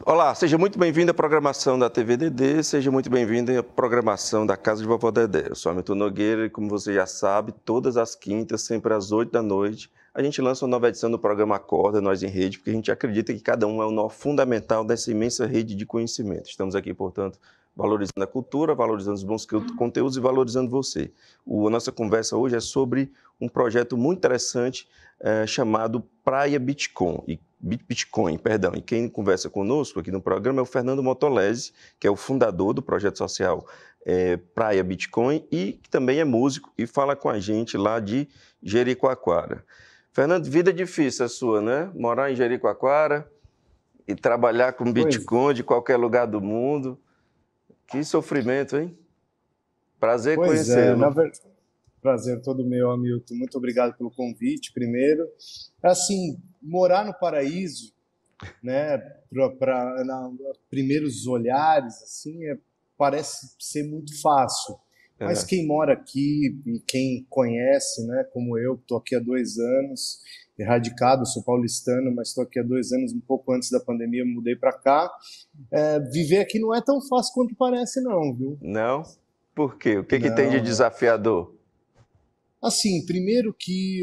Olá, seja muito bem-vindo à programação da TV Dedê, seja muito bem-vindo à programação da Casa de Vovó Dedé. Eu sou Hamilton Nogueira e, como você já sabe, todas as quintas, sempre às 8 da noite, a gente lança uma nova edição do programa Acorda, Nós em Rede, porque a gente acredita que cada um é o nó fundamental dessa imensa rede de conhecimento. Estamos aqui, portanto, valorizando a cultura, valorizando os bons conteúdos e valorizando você. A nossa conversa hoje é sobre um projeto muito interessante chamado Praia Bitcoin. E quem conversa conosco aqui no programa é o Fernando Motolese, que é o fundador do projeto social Praia Bitcoin e que também é músico e fala com a gente lá de Jericoacoara. Fernando, vida difícil a sua, né? Morar em Jericoacoara e trabalhar com Bitcoin de qualquer lugar do mundo. Que sofrimento, hein? Prazer conhecê-lo. Prazer todo meu, Hamilton. Muito obrigado pelo convite, primeiro. Assim, morar no paraíso, né, para primeiros olhares, assim, parece ser muito fácil. Mas quem mora aqui e quem conhece, né, como eu, estou aqui há 2 anos, erradicado, sou paulistano, mas estou aqui há 2 anos, um pouco antes da pandemia, eu mudei para cá. Viver aqui não é tão fácil quanto parece, não, viu? Não? Por quê? O que tem de Não, desafiador? Assim, primeiro que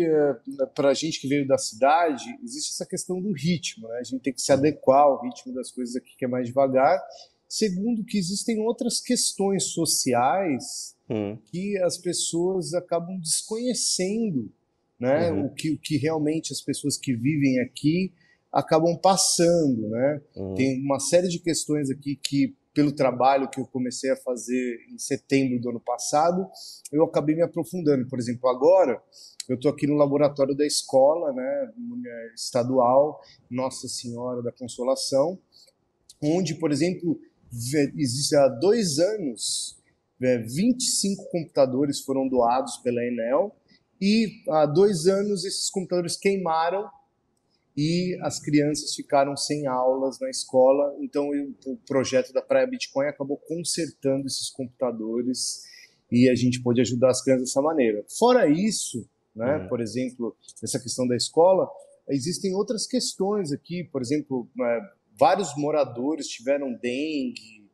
para a gente que veio da cidade, existe essa questão do ritmo, né? A gente tem que se adequar ao ritmo das coisas aqui que é mais devagar. Segundo que existem outras questões sociais que as pessoas acabam desconhecendo, né? O que realmente as pessoas que vivem aqui acabam passando, né? Tem uma série de questões aqui que, pelo trabalho que eu comecei a fazer em setembro do ano passado, eu acabei me aprofundando. Por exemplo, agora eu estou aqui no laboratório da escola, né, estadual Nossa Senhora da Consolação, onde, por exemplo, existe há 2 anos, 25 computadores foram doados pela Enel, e há 2 anos esses computadores queimaram e as crianças ficaram sem aulas na escola. Então o projeto da Praia Bitcoin acabou consertando esses computadores e a gente pôde ajudar as crianças dessa maneira. Fora isso, né, por exemplo, essa questão da escola, existem outras questões aqui. Por exemplo, vários moradores tiveram dengue.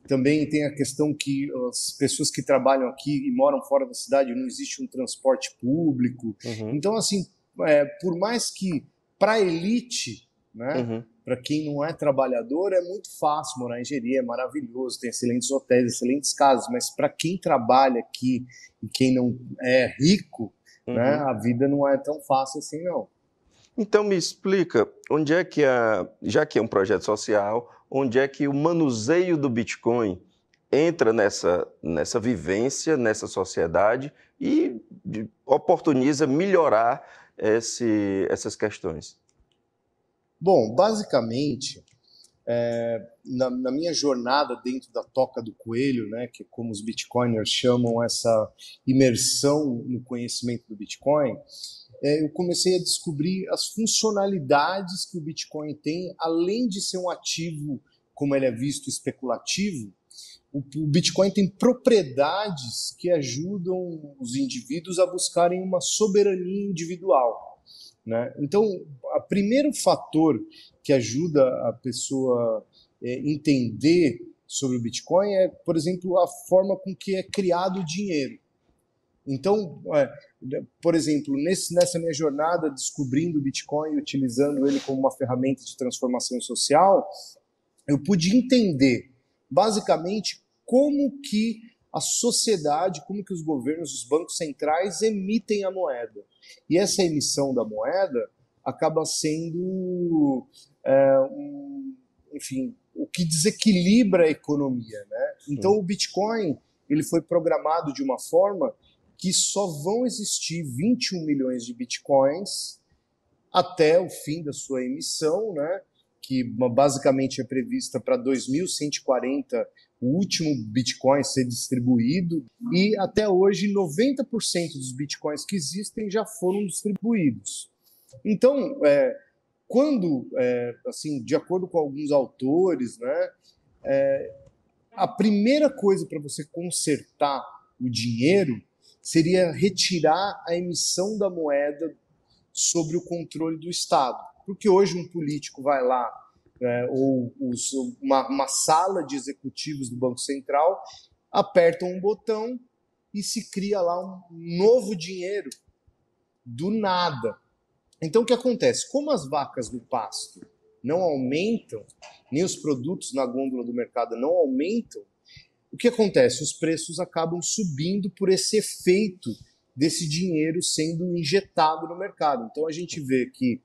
Também tem a questão que as pessoas que trabalham aqui e moram fora da cidade, não existe um transporte público. Então, assim, por mais que para a elite, né, para quem não é trabalhador, é muito fácil morar em Jeri, é maravilhoso, tem excelentes hotéis, excelentes casas, mas para quem trabalha aqui e quem não é rico, né, a vida não é tão fácil assim, não. Então me explica, onde é que, já que é um projeto social, onde é que o manuseio do Bitcoin entra nessa vivência, nessa sociedade e oportuniza melhorar essas questões? Bom, basicamente, na minha jornada dentro da Toca do Coelho, né, que é como os bitcoiners chamam essa imersão no conhecimento do Bitcoin, eu comecei a descobrir as funcionalidades que o Bitcoin tem, além de ser um ativo, como ele é visto, especulativo. O Bitcoin tem propriedades que ajudam os indivíduos a buscarem uma soberania individual, né? Então, o primeiro fator que ajuda a pessoa a entender sobre o Bitcoin é, por exemplo, a forma com que é criado o dinheiro. Então, por exemplo, nessa minha jornada descobrindo o Bitcoin, utilizando ele como uma ferramenta de transformação social, eu pude entender, basicamente, como que a sociedade, como que os governos, os bancos centrais emitem a moeda. E essa emissão da moeda acaba sendo, enfim, o que desequilibra a economia, né? Então, o Bitcoin ele foi programado de uma forma que só vão existir 21 milhões de Bitcoins até o fim da sua emissão, né? Que basicamente é prevista para 2140 o último Bitcoin ser distribuído, e até hoje 90% dos Bitcoins que existem já foram distribuídos. Então, assim, de acordo com alguns autores, né, a primeira coisa para você consertar o dinheiro seria retirar a emissão da moeda sobre o controle do Estado. Porque hoje um político vai lá ou uma sala de executivos do Banco Central apertam um botão e se cria lá um novo dinheiro do nada. Então, o que acontece? Como as vacas no pasto não aumentam, nem os produtos na gôndola do mercado não aumentam, o que acontece? Os preços acabam subindo por esse efeito desse dinheiro sendo injetado no mercado. Então, a gente vê que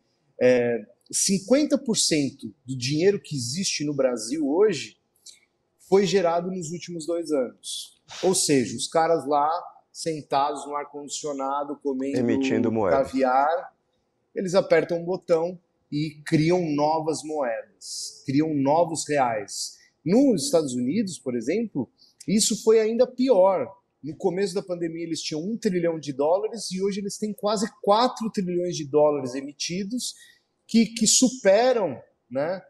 50% do dinheiro que existe no Brasil hoje foi gerado nos últimos 2 anos. Ou seja, os caras lá sentados no ar-condicionado, Emitindo comendo moedas. caviar, eles apertam um botão e criam novas moedas, criam novos reais. Nos Estados Unidos, por exemplo, isso foi ainda pior. No começo da pandemia eles tinham $1 trilhão e hoje eles têm quase $4 trilhões emitidos que superam, né,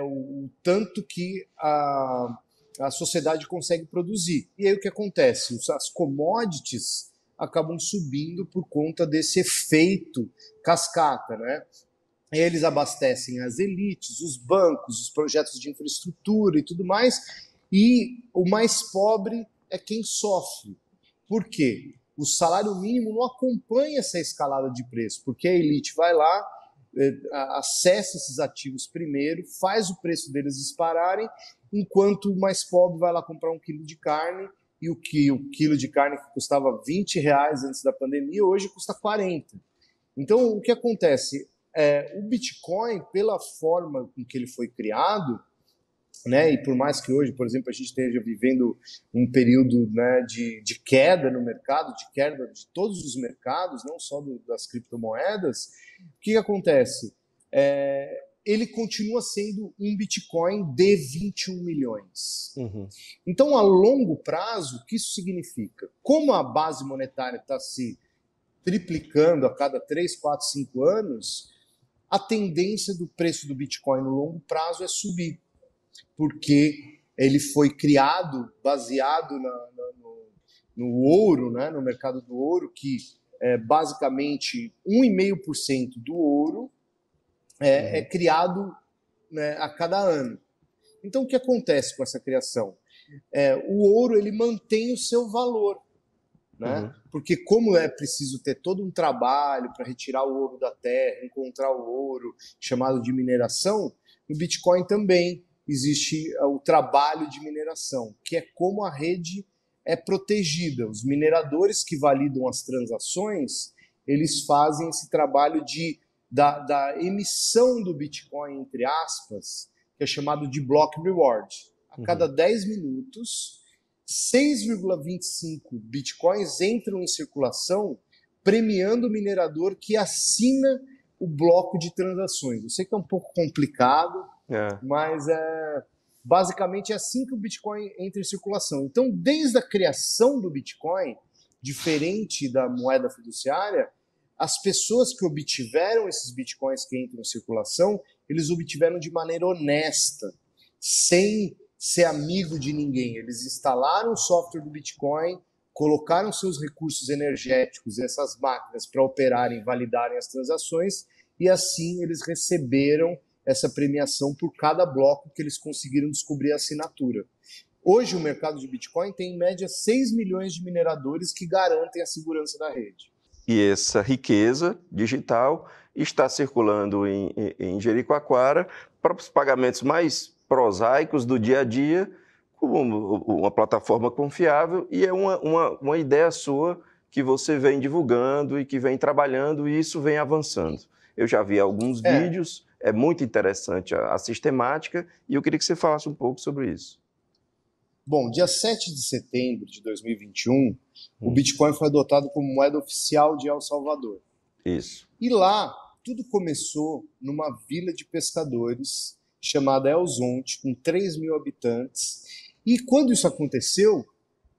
o tanto que a sociedade consegue produzir. E aí o que acontece? As commodities acabam subindo por conta desse efeito cascata, né? Eles abastecem as elites, os bancos, os projetos de infraestrutura e tudo mais, e o mais pobre é quem sofre. Por quê? O salário mínimo não acompanha essa escalada de preço, porque a elite vai lá, acessa esses ativos primeiro, faz o preço deles dispararem, enquanto o mais pobre vai lá comprar 1 quilo de carne, e o quilo de carne que custava R$ 20 antes da pandemia, hoje custa 40. Então, o que acontece? O Bitcoin, pela forma em que ele foi criado, né, e por mais que hoje, por exemplo, a gente esteja vivendo um período, né, de queda no mercado, de queda de todos os mercados, não só das criptomoedas, o que acontece? Ele continua sendo um Bitcoin de 21 milhões. Uhum. Então, a longo prazo, o que isso significa? Como a base monetária está se triplicando a cada 3, 4, 5 anos, a tendência do preço do Bitcoin no longo prazo é subir, porque ele foi criado baseado no ouro, né, no mercado do ouro, que é basicamente 1,5% do ouro é criado, né, a cada ano. Então, o que acontece com essa criação? O ouro ele mantém o seu valor, né? Uhum. Porque como é preciso ter todo um trabalho para retirar o ouro da terra, encontrar o ouro, chamado de mineração, no Bitcoin também existe o trabalho de mineração, que é como a rede é protegida. Os mineradores que validam as transações, eles fazem esse trabalho da emissão do Bitcoin, entre aspas, que é chamado de block reward. A cada 10 minutos, 6,25 bitcoins entram em circulação, premiando o minerador que assina o bloco de transações. Eu sei que é um pouco complicado, mas basicamente é assim que o Bitcoin entra em circulação. Então, desde a criação do Bitcoin, diferente da moeda fiduciária, as pessoas que obtiveram esses Bitcoins que entram em circulação, eles obtiveram de maneira honesta, sem ser amigo de ninguém. Eles instalaram o software do Bitcoin, colocaram seus recursos energéticos, essas máquinas, para operarem, validarem as transações, e assim eles receberam essa premiação por cada bloco que eles conseguiram descobrir a assinatura. Hoje o mercado de Bitcoin tem em média 6 milhões de mineradores que garantem a segurança da rede. E essa riqueza digital está circulando em Jericoacoara para os pagamentos mais prosaicos do dia a dia, como uma plataforma confiável, e é uma ideia sua que você vem divulgando e que vem trabalhando, e isso vem avançando. Eu já vi alguns vídeos, é muito interessante a sistemática, e eu queria que você falasse um pouco sobre isso. Bom, dia 7 de setembro de 2021, o Bitcoin foi adotado como moeda oficial de El Salvador. Isso. E lá, tudo começou numa vila de pescadores chamada El Zonte, com 3 mil habitantes. E quando isso aconteceu,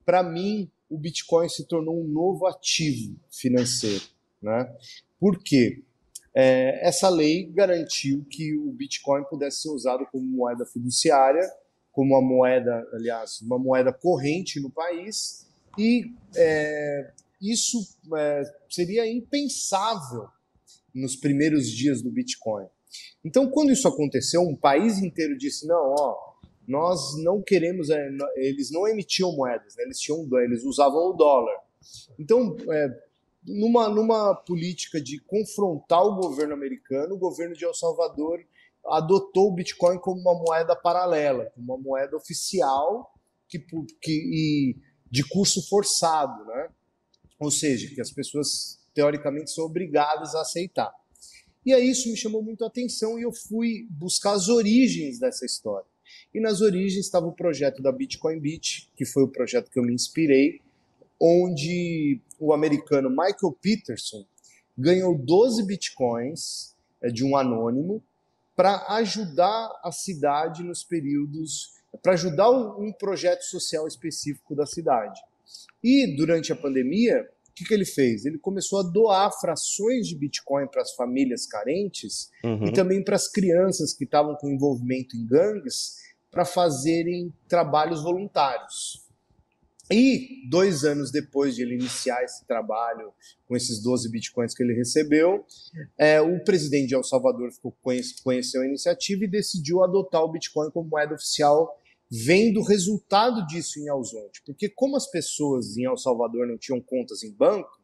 para mim, o Bitcoin se tornou um novo ativo financeiro, né? Por quê? Essa lei garantiu que o Bitcoin pudesse ser usado como moeda fiduciária, como uma moeda corrente no país, e isso seria impensável nos primeiros dias do Bitcoin. Então, quando isso aconteceu, um país inteiro disse, não, ó, nós não queremos, eles não emitiam moedas, né? Eles usavam o dólar. Então, numa política de confrontar o governo americano, o governo de El Salvador adotou o Bitcoin como uma moeda paralela, uma moeda oficial e de curso forçado, né? Ou seja, que as pessoas teoricamente são obrigadas a aceitar. E aí isso me chamou muito a atenção e eu fui buscar as origens dessa história. E nas origens estava o projeto da Bitcoin Beach, que foi o projeto que eu me inspirei, onde o americano Michael Peterson ganhou 12 bitcoins de um anônimo para ajudar a cidade nos períodos, para ajudar um projeto social específico da cidade. E durante a pandemia, o que ele fez? Ele começou a doar frações de Bitcoin para as famílias carentes e também para as crianças que estavam com envolvimento em gangues para fazerem trabalhos voluntários. E 2 anos depois de ele iniciar esse trabalho com esses 12 bitcoins que ele recebeu, o presidente de El Salvador conheceu a iniciativa e decidiu adotar o Bitcoin como moeda oficial, vendo o resultado disso em El Zonte. Porque como as pessoas em El Salvador não tinham contas em banco,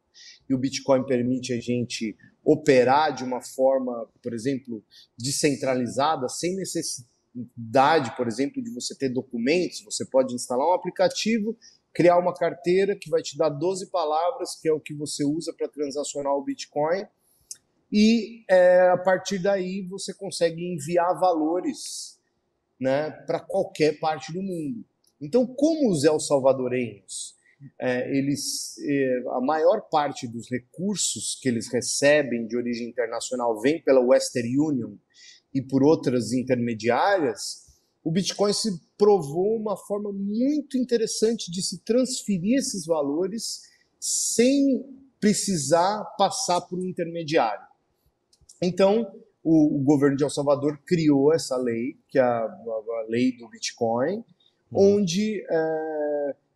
e o Bitcoin permite a gente operar de uma forma, por exemplo, descentralizada, sem necessidade, por exemplo, de você ter documentos, você pode instalar um aplicativo, criar uma carteira que vai te dar 12 palavras, que é o que você usa para transacionar o Bitcoin, e a partir daí você consegue enviar valores, né, para qualquer parte do mundo. Então, como os el-salvadorenhos, a maior parte dos recursos que eles recebem de origem internacional vem pela Western Union e por outras intermediárias, o Bitcoin se provou uma forma muito interessante de se transferir esses valores sem precisar passar por um intermediário. Então, o governo de El Salvador criou essa lei, que é a lei do Bitcoin, onde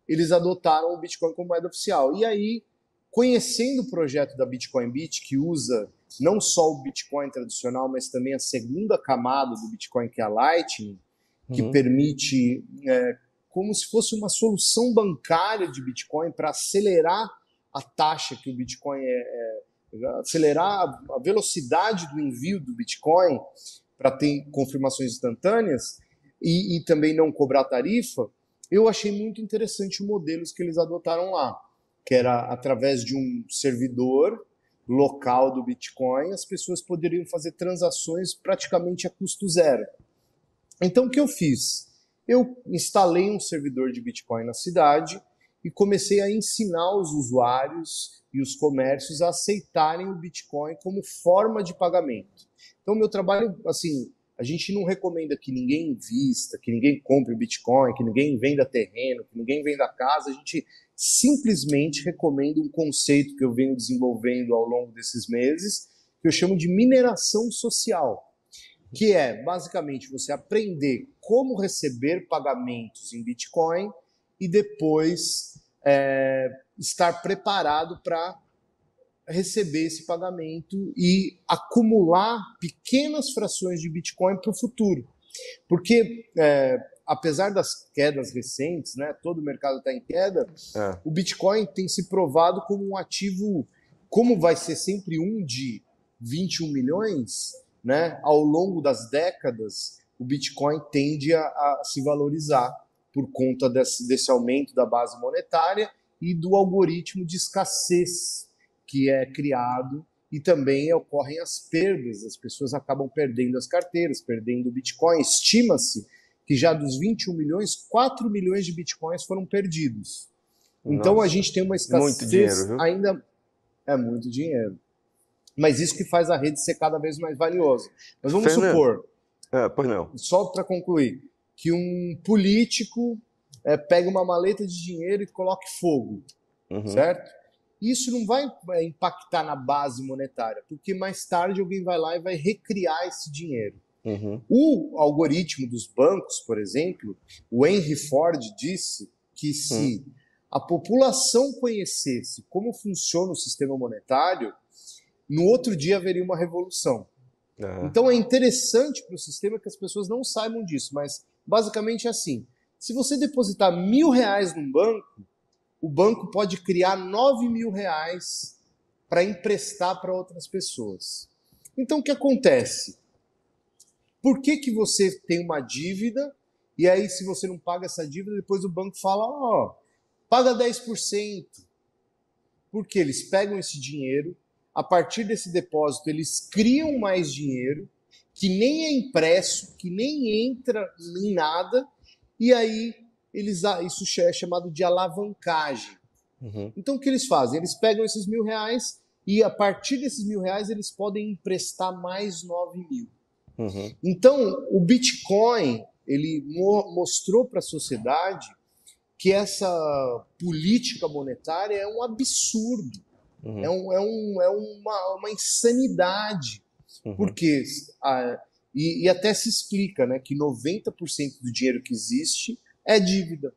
eles adotaram o Bitcoin como moeda oficial. E aí, conhecendo o projeto da Bitcoin Beach, que usa não só o Bitcoin tradicional, mas também a segunda camada do Bitcoin, que é a Lightning, que permite, como se fosse uma solução bancária de Bitcoin para acelerar a taxa que o Bitcoin acelerar a velocidade do envio do Bitcoin para ter confirmações instantâneas e também não cobrar tarifa, eu achei muito interessante o modelo que eles adotaram lá, que era através de um servidor local do Bitcoin, as pessoas poderiam fazer transações praticamente a custo zero. Então, o que eu fiz? Eu instalei um servidor de Bitcoin na cidade e comecei a ensinar os usuários e os comércios a aceitarem o Bitcoin como forma de pagamento. Então, meu trabalho, assim, a gente não recomenda que ninguém invista, que ninguém compre o Bitcoin, que ninguém venda terreno, que ninguém venda casa. A gente simplesmente recomenda um conceito que eu venho desenvolvendo ao longo desses meses, que eu chamo de mineração social, que é basicamente você aprender como receber pagamentos em Bitcoin e depois estar preparado para receber esse pagamento e acumular pequenas frações de Bitcoin para o futuro. Porque, apesar das quedas recentes, né, todo o mercado está em queda, o Bitcoin tem se provado como um ativo, como vai ser sempre um de 21 milhões, né, ao longo das décadas, o Bitcoin tende a se valorizar por conta desse aumento da base monetária e do algoritmo de escassez que é criado, e também ocorrem as perdas, as pessoas acabam perdendo as carteiras, perdendo o Bitcoin. Estima-se que já dos 21 milhões, 4 milhões de Bitcoins foram perdidos. Então a gente tem uma escassez, muito dinheiro, viu? Ainda é muito dinheiro. Mas isso que faz a rede ser cada vez mais valiosa. Mas vamos supor, pois não. só para concluir, que um político pega uma maleta de dinheiro e coloque fogo, certo? Isso não vai impactar na base monetária, porque mais tarde alguém vai lá e vai recriar esse dinheiro. O algoritmo dos bancos, por exemplo, o Henry Ford disse que se a população conhecesse como funciona o sistema monetário, no outro dia haveria uma revolução. Então é interessante para o sistema que as pessoas não saibam disso, mas basicamente é assim. Se você depositar R$ 1.000 num banco, o banco pode criar R$ 9.000 para emprestar para outras pessoas. Então o que acontece? Por que você tem uma dívida e aí se você não paga essa dívida, depois o banco fala, paga 10%. Porque eles pegam esse dinheiro, a partir desse depósito eles criam mais dinheiro, que nem é impresso, que nem entra em nada, e aí isso é chamado de alavancagem. Então o que eles fazem? Eles pegam esses R$ 1.000 e a partir desses R$ 1.000 eles podem emprestar mais 9.000. Então o Bitcoin ele mostrou para a sociedade que essa política monetária é um absurdo, é uma insanidade, porque e até se explica, né, que 90% do dinheiro que existe é dívida.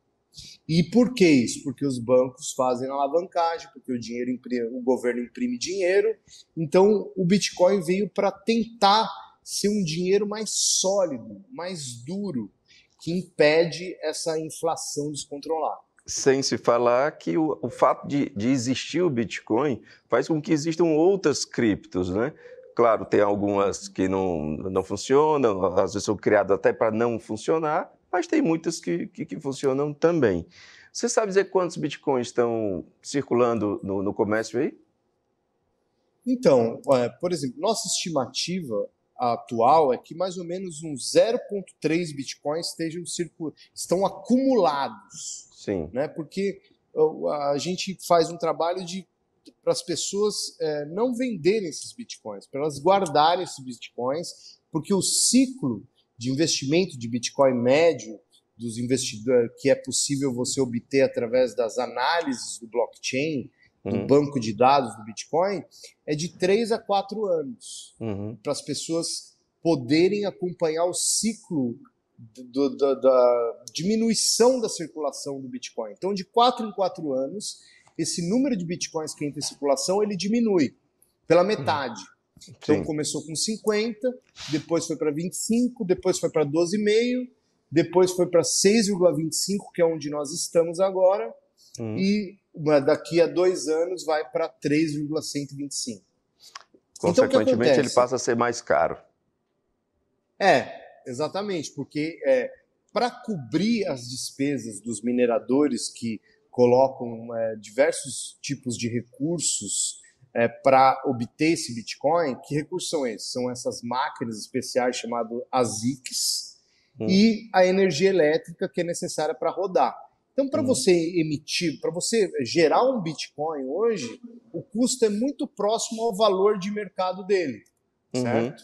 E por que isso? Porque os bancos fazem alavancagem, porque o governo imprime dinheiro. Então o Bitcoin veio para tentar ser um dinheiro mais sólido, mais duro, que impede essa inflação descontrolada. Sem se falar que o fato de existir o Bitcoin faz com que existam outras criptos, né? Claro, tem algumas que não funcionam, às vezes são criadas até para não funcionar, mas tem muitas que funcionam também. Você sabe dizer quantos Bitcoins estão circulando no comércio aí? Então, por exemplo, nossa estimativa atual é que mais ou menos uns 0,3 bitcoins estão acumulados. Sim. Né? Porque a gente faz um trabalho para as pessoas não venderem esses bitcoins, para elas guardarem esses bitcoins, porque o ciclo de investimento de bitcoin médio dos investidores que é possível você obter através das análises do blockchain, do banco de dados do Bitcoin, é de 3 a 4 anos, para as pessoas poderem acompanhar o ciclo da diminuição da circulação do Bitcoin. Então, de 4 em 4 anos, esse número de Bitcoins que entra em circulação, ele diminui pela metade. Então, começou com 50, depois foi para 25, depois foi para 12,5, depois foi para 6,25, que é onde nós estamos agora, e daqui a 2 anos vai para 3,125. Consequentemente, então, ele passa a ser mais caro. Exatamente, porque para cobrir as despesas dos mineradores que colocam diversos tipos de recursos para obter esse Bitcoin, que recursos são esses? São essas máquinas especiais chamadas ASICs e a energia elétrica que é necessária para rodar. Então, para você emitir, para você gerar um Bitcoin hoje, o custo é muito próximo ao valor de mercado dele, certo?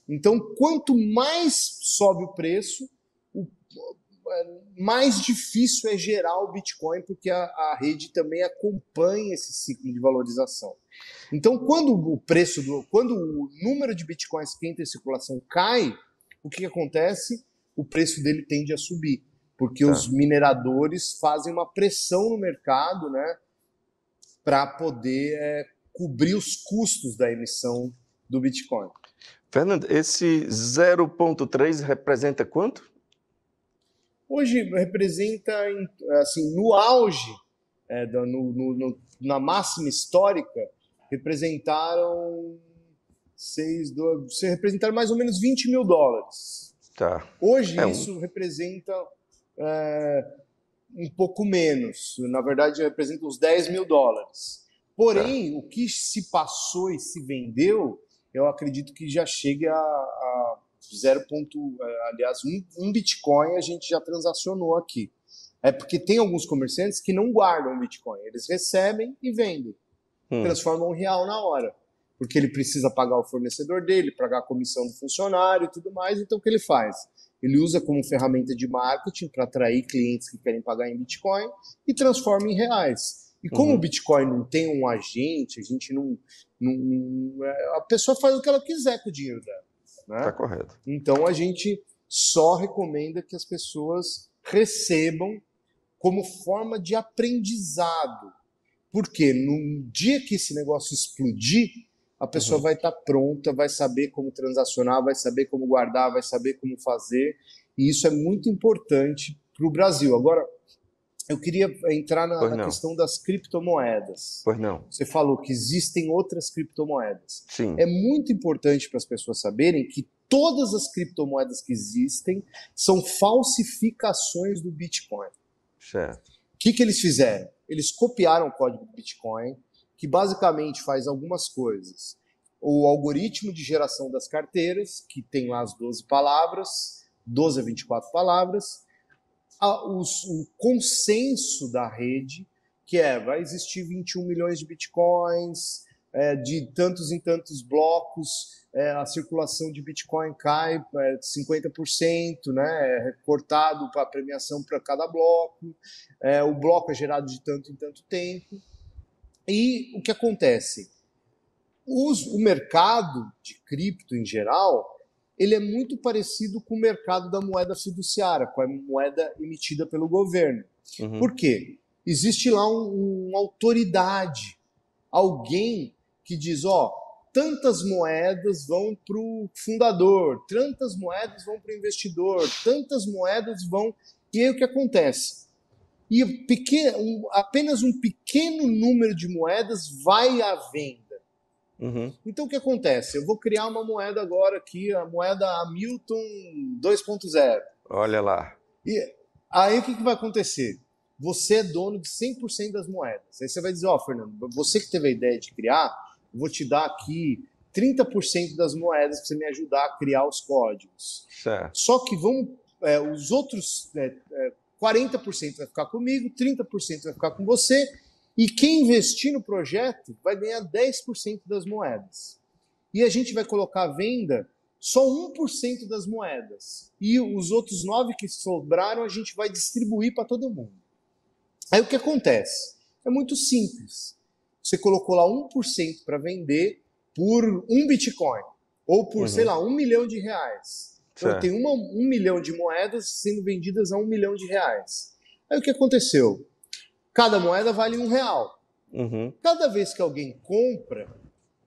Então, quanto mais sobe o preço, mais difícil é gerar o Bitcoin, porque a rede também acompanha esse ciclo de valorização. Então, quando o número de Bitcoins que entra em circulação cai, o que acontece? O preço dele tende a subir. Porque os mineradores fazem uma pressão no mercado, né, para poder cobrir os custos da emissão do Bitcoin. Fernando, esse 0,3 representa quanto? Hoje representa, assim, no auge, na máxima histórica, representaram mais ou menos $20 mil. Hoje isso representa um pouco menos, na verdade representa uns $10 mil. Porém, o que se passou e se vendeu, eu acredito que já chega a 1 Bitcoin a gente já transacionou aqui. É porque tem alguns comerciantes que não guardam Bitcoin, eles recebem e vendem, transformam em real na hora, porque ele precisa pagar o fornecedor dele, pagar a comissão do funcionário e tudo mais. Então o que ele faz? Ele usa como ferramenta de marketing para atrair clientes que querem pagar em Bitcoin e transforma em reais. E como o Bitcoin não tem um agente, a gente a pessoa faz o que ela quiser com o dinheiro dela. Né? Tá correto. Então a gente só recomenda que as pessoas recebam como forma de aprendizado. Porque no dia que esse negócio explodir, a pessoa vai estar pronta, vai saber como transacionar, vai saber como guardar, vai saber como fazer, e isso é muito importante para o Brasil. Agora, eu queria entrar Pois na não, questão das criptomoedas. pois não. Você falou que existem outras criptomoedas. Sim, É muito importante para as pessoas saberem que todas as criptomoedas que existem são falsificações do Bitcoin. certo. O que eles fizeram? Eles copiaram o código do Bitcoin, que basicamente faz algumas coisas. O algoritmo de geração das carteiras, que tem lá as 12 palavras, 12 a 24 palavras, o consenso da rede, que vai existir 21 milhões de bitcoins, de tantos em tantos blocos, a circulação de Bitcoin cai 50%, né, é cortado para a premiação para cada bloco, o bloco é gerado de tanto em tanto tempo. E o que acontece? O mercado de cripto, em geral, ele é muito parecido com o mercado da moeda fiduciária, com a moeda emitida pelo governo. Por quê? Existe lá uma autoridade, alguém que diz, tantas moedas vão para o fundador, tantas moedas vão para o investidor, tantas moedas vão... E aí o que acontece? E apenas um pequeno número de moedas vai à venda. Então o que acontece? Eu vou criar uma moeda agora aqui, a moeda Hamilton 2.0. Olha lá. E aí o que vai acontecer? Você é dono de 100% das moedas. Aí você vai dizer, Fernando, você que teve a ideia de criar, eu vou te dar aqui 30% das moedas para você me ajudar a criar os códigos. Certo. Só que os outros 40% vai ficar comigo, 30% vai ficar com você, e quem investir no projeto vai ganhar 10% das moedas. E a gente vai colocar à venda só 1% das moedas. E os outros 9% que sobraram a gente vai distribuir para todo mundo. Aí o que acontece? É muito simples. Você colocou lá 1% para vender por um Bitcoin. Ou por, sei lá, R$1 milhão. Então tem 1 milhão de moedas sendo vendidas a R$1 milhão. Aí o que aconteceu? Cada moeda vale R$1. Cada vez que alguém compra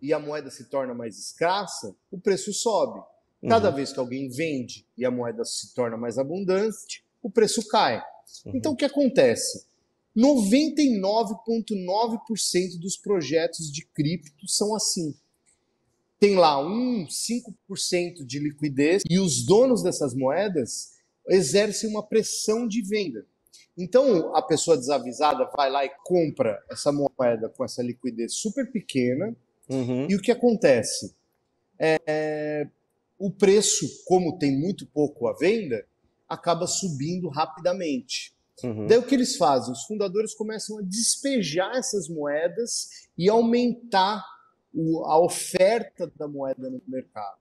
e a moeda se torna mais escassa, o preço sobe. Cada vez que alguém vende e a moeda se torna mais abundante, o preço cai. Então o que acontece? 99,9% dos projetos de cripto são assim. Tem lá 5% de liquidez e os donos dessas moedas exercem uma pressão de venda. Então, a pessoa desavisada vai lá e compra essa moeda com essa liquidez super pequena. E o que acontece? O preço, como tem muito pouco à venda, acaba subindo rapidamente. Daí o que eles fazem? Os fundadores começam a despejar essas moedas e aumentar a oferta da moeda no mercado.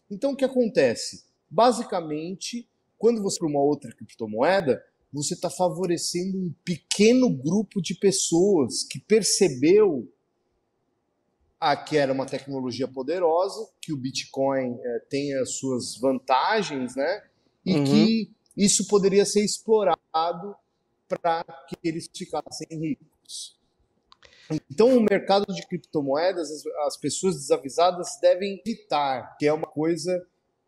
Então, o que acontece? Basicamente, quando você compra uma outra criptomoeda, você está favorecendo um pequeno grupo de pessoas que percebeu que era uma tecnologia poderosa, que o Bitcoin tem as suas vantagens, né? E que isso poderia ser explorado para que eles ficassem ricos. Então, o mercado de criptomoedas, as pessoas desavisadas devem evitar, que é uma coisa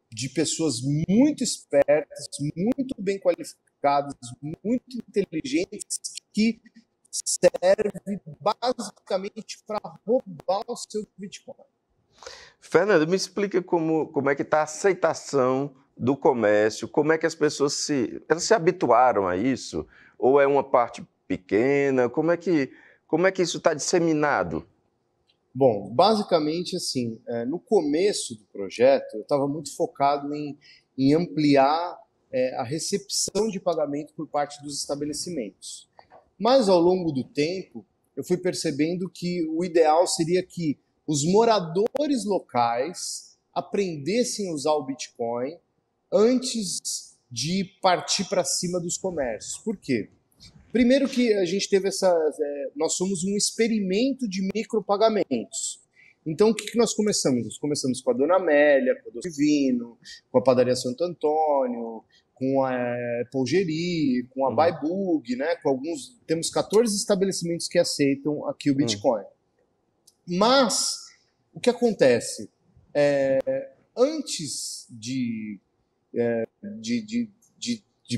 de pessoas muito espertas, muito bem qualificadas, muito inteligentes, que serve basicamente para roubar o seu Bitcoin. Fernando, me explica como é que está a aceitação do comércio, como é que as pessoas elas se habituaram a isso? Ou é uma parte pequena? Como é que isso está disseminado? Bom, basicamente assim, no começo do projeto eu estava muito focado em ampliar a recepção de pagamento por parte dos estabelecimentos. Mas ao longo do tempo eu fui percebendo que o ideal seria que os moradores locais aprendessem a usar o Bitcoin antes de partir para cima dos comércios. Por quê? Primeiro que a gente teve nós somos um experimento de micropagamentos. Então, o que nós começamos? Nós começamos com a Dona Amélia, com a Doce Divino, com a Padaria Santo Antônio, com a Polgerie, com a Baibug, né? Temos 14 estabelecimentos que aceitam aqui o Bitcoin. Mas o que acontece? Antes de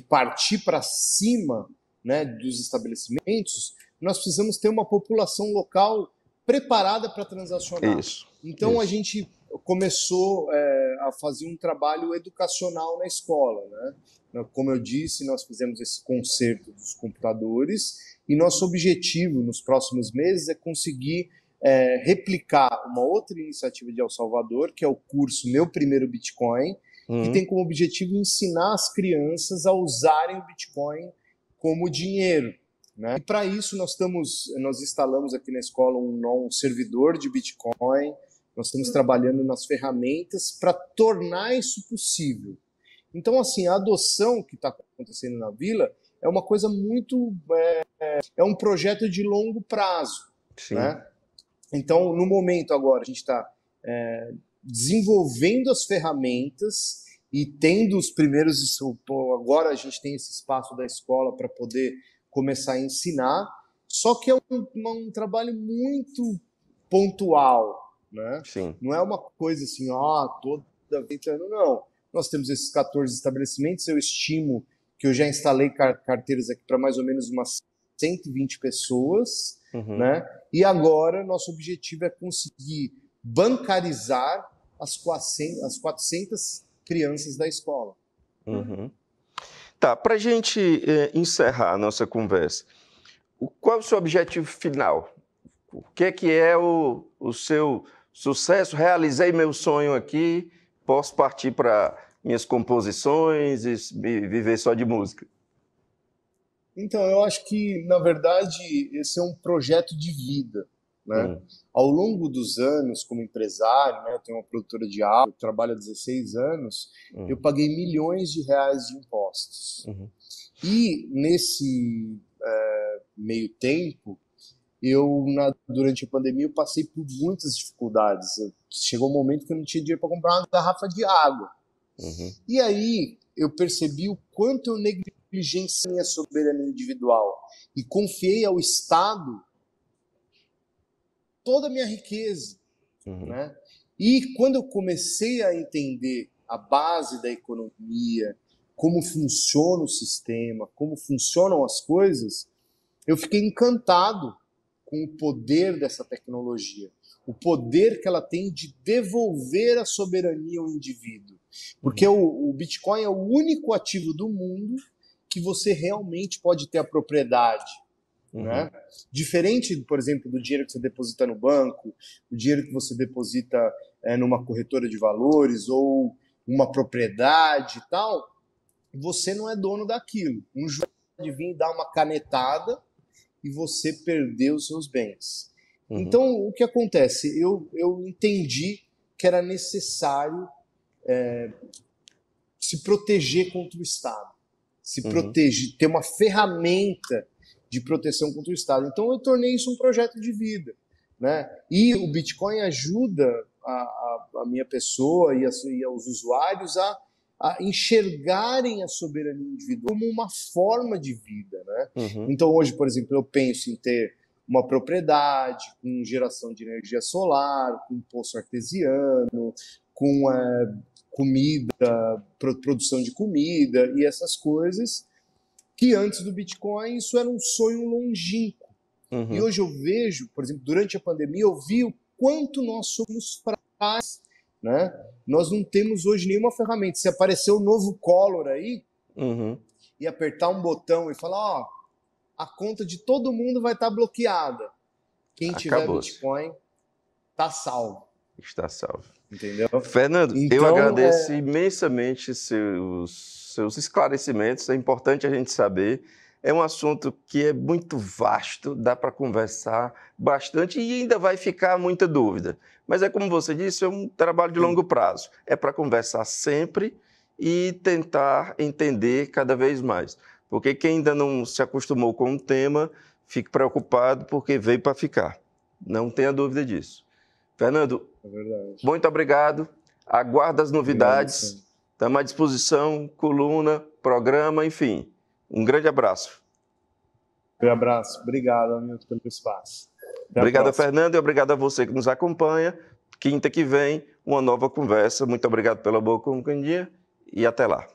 partir para cima, né, dos estabelecimentos, nós precisamos ter uma população local preparada para transacionar. Isso. Então, a gente começou a fazer um trabalho educacional na escola, né? Como eu disse, nós fizemos esse concerto dos computadores e nosso objetivo nos próximos meses é conseguir replicar uma outra iniciativa de El Salvador, que é o curso Meu Primeiro Bitcoin, que tem como objetivo ensinar as crianças a usarem o Bitcoin como dinheiro, né? E para isso nós instalamos aqui na escola um servidor de Bitcoin, nós estamos trabalhando nas ferramentas para tornar isso possível. Então, assim, a adoção que está acontecendo na Vila é uma coisa muito... é um projeto de longo prazo, né? Então, no momento agora, a gente está desenvolvendo as ferramentas e tendo os primeiros... Agora a gente tem esse espaço da escola para poder começar a ensinar, só que é um trabalho muito pontual, né? Sim. Não é uma coisa assim, toda vez, não. Nós temos esses 14 estabelecimentos, eu estimo que eu já instalei carteiras aqui para mais ou menos umas 120 pessoas, né? E agora nosso objetivo é conseguir bancarizar as 400 crianças da escola. Tá, para a gente encerrar a nossa conversa, qual é o seu objetivo final? O que é o seu sucesso? Realizei meu sonho aqui, posso partir para minhas composições e viver só de música? Então, eu acho que, na verdade, esse é um projeto de vida, né? Ao longo dos anos, como empresário, né, eu tenho uma produtora de áudio, trabalho há 16 anos, eu paguei milhões de reais de impostos. E, nesse meio tempo, durante a pandemia, eu passei por muitas dificuldades. Chegou um momento que eu não tinha dinheiro para comprar uma garrafa de água. E aí, eu percebi o quanto eu negligenciei a minha soberania individual e confiei ao Estado toda a minha riqueza, né? E quando eu comecei a entender a base da economia, como funciona o sistema, como funcionam as coisas, eu fiquei encantado com o poder dessa tecnologia, o poder que ela tem de devolver a soberania ao indivíduo. Porque o Bitcoin é o único ativo do mundo que você realmente pode ter a propriedade. Né? Diferente, por exemplo, do dinheiro que você deposita no banco, o dinheiro que você deposita numa corretora de valores ou uma propriedade e tal, você não é dono daquilo. Um juiz pode vir e dar uma canetada e você perdeu os seus bens. Então, o que acontece? Eu entendi que era necessário se proteger contra o Estado, se proteger, ter uma ferramenta de proteção contra o Estado. Então, eu tornei isso um projeto de vida, né? E o Bitcoin ajuda a minha pessoa e aos usuários a enxergarem a soberania individual como uma forma de vida, né? Então, hoje, por exemplo, eu penso em ter uma propriedade com geração de energia solar, com poço artesiano, com comida, produção de comida e essas coisas, que antes do Bitcoin isso era um sonho longínquo. E hoje eu vejo, por exemplo, durante a pandemia, eu vi o quanto nós somos frágeis, né? Nós não temos hoje nenhuma ferramenta. Se aparecer o novo Collor aí, e apertar um botão e falar, a conta de todo mundo vai estar bloqueada. Quem tiver Bitcoin está salvo. Está salvo. Entendeu? Fernando, então, eu agradeço imensamente seus esclarecimentos. É importante a gente saber. É um assunto que é muito vasto, dá para conversar bastante e ainda vai ficar muita dúvida. Mas é como você disse, é um trabalho de longo prazo. É para conversar sempre e tentar entender cada vez mais. Porque quem ainda não se acostumou com o tema, fique preocupado porque veio para ficar. Não tenha dúvida disso. Fernando, muito obrigado. Aguardo as novidades. Estamos à disposição, coluna, programa, enfim. Um grande abraço. Um abraço. Obrigado, Hamilton, pelo espaço. Obrigado, Fernando, e obrigado a você que nos acompanha. quinta que vem, uma nova conversa. Muito obrigado pela boa companhia e até lá.